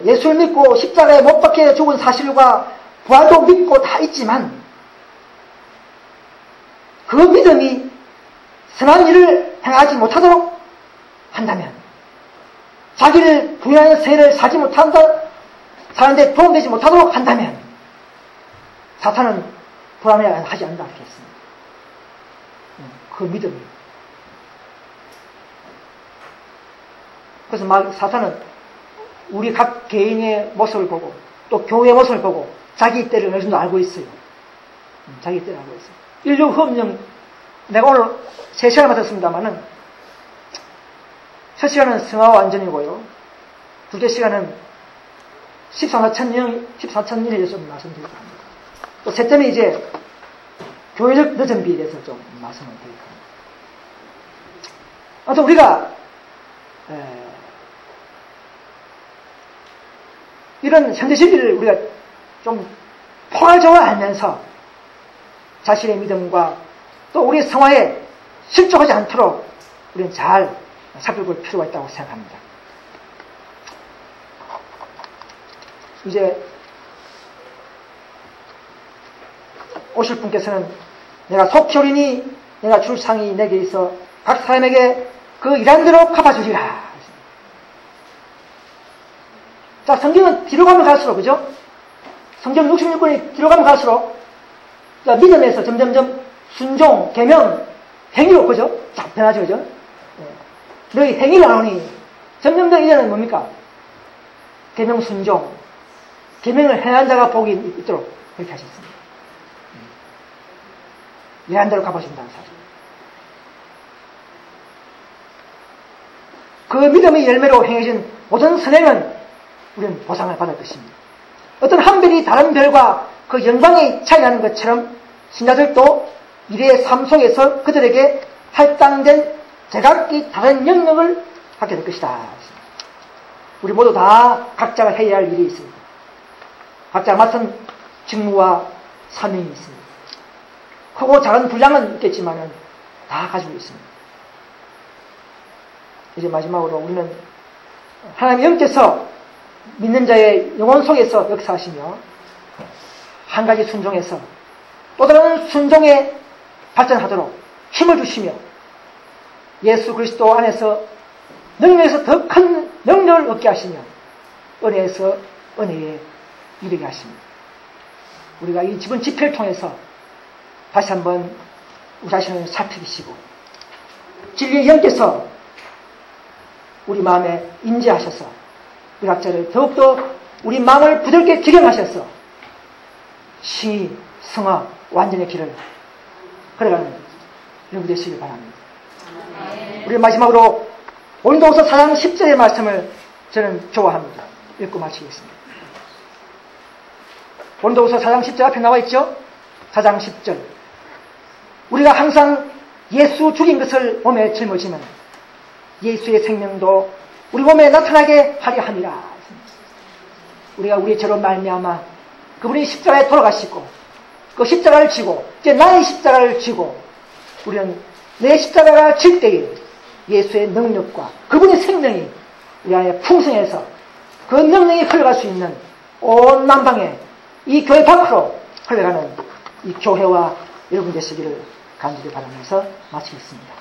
예수를 믿고 십자가에 못 박혀 죽은 사실과 부활도 믿고 다 있지만 그 믿음이 선한 일을 행하지 못하도록 한다면, 자기를 부여하는 세를 사는데 도움되지 못하도록 한다면 사탄은 불안해하지 않는다 하겠습니다. 그 믿음이. 그래서 막 사탄은 우리 각 개인의 모습을 보고 또 교회의 모습을 보고 자기 때를 어느 정도 알고 있어요. 자기 때를 알고 있어요. 인류 흠령, 내가 오늘 3시간을 맡았습니다만은 첫 시간은 성화 완전이고요. 둘째 시간은 14천년에 대해서 좀 말씀드릴까 합니다. 또 셋째는 이제 교회적 늦은비에 대해서 좀 말씀을 드릴까 합니다. 아무튼 우리가 이런 현대 시기를 우리가 좀 포괄적으로 알면서 자신의 믿음과 또 우리의 성화에 실족하지 않도록 우리는 잘 살펴볼 필요가 있다고 생각합니다. 이제 오실 분께서는 내가 속히 오리니 내가 줄 상이 내게 있어 각 사람에게 그 일한 대로 갚아주리라. 자, 성경은 뒤로 가면 갈수록, 그죠? 성경 66권이 뒤로 가면 갈수록, 자, 믿음에서 점점점 순종, 계명, 행위로, 그죠? 자, 변하죠, 그죠? 네. 너희 행위를 안 하니, 점점 더 이제는 뭡니까? 계명 순종, 계명을 행한 자가 복이 있도록 그렇게 하셨습니다. 일한 대로 갚아준다는 사실. 그 믿음의 열매로 행해진 모든 선행은 우리는 보상을 받을 것입니다. 어떤 한 별이 다른 별과 그 영광이 차이나는 것처럼 신자들도 미래의 삶 속에서 그들에게 할당된 제각기 다른 영역을 갖게 될 것이다. 우리 모두 다 각자가 해야 할 일이 있습니다. 각자 맡은 직무와 사명이 있습니다. 크고 작은 분량은 있겠지만 다 가지고 있습니다. 이제 마지막으로 우리는 하나님 영께서 믿는 자의 영혼 속에서 역사하시며 한 가지 순종해서 또 다른 순종에 발전하도록 힘을 주시며 예수 그리스도 안에서 능력에서 더 큰 능력을 얻게 하시며 은혜에서 은혜에 이르게 하십니다. 우리가 이 이번 집회를 통해서 다시 한번 우리 자신을 살피시고 진리의 영께서 우리 마음에 임재하셔서 우리 각자를 더욱더 우리 마음을 부드럽게 기경하셔서 시, 성화, 완전의 길을 걸어가는 여러분 되시길 바랍니다. 우리 마지막으로 고린도후서 4장 10절의 말씀을 저는 좋아합니다. 읽고 마치겠습니다. 고린도후서 4장 10절 앞에 나와 있죠? 4장 10절. 우리가 항상 예수 죽인 것을 몸에 짊어지면 예수의 생명도 우리 몸에 나타나게 하려 함이라. 우리가 우리의 죄로 말미암아 그분이 십자가에 돌아가시고 그 십자가를 지고 이제 나의 십자가를 지고 우리는 내 십자가가 질 때에 예수의 능력과 그분의 생명이 우리 안에 풍성해서 그 능력이 흘러갈 수 있는 온 남방에 이 교회 밖으로 흘러가는 이 교회와 여러분 되시기를 간절히 바라면서 마치겠습니다.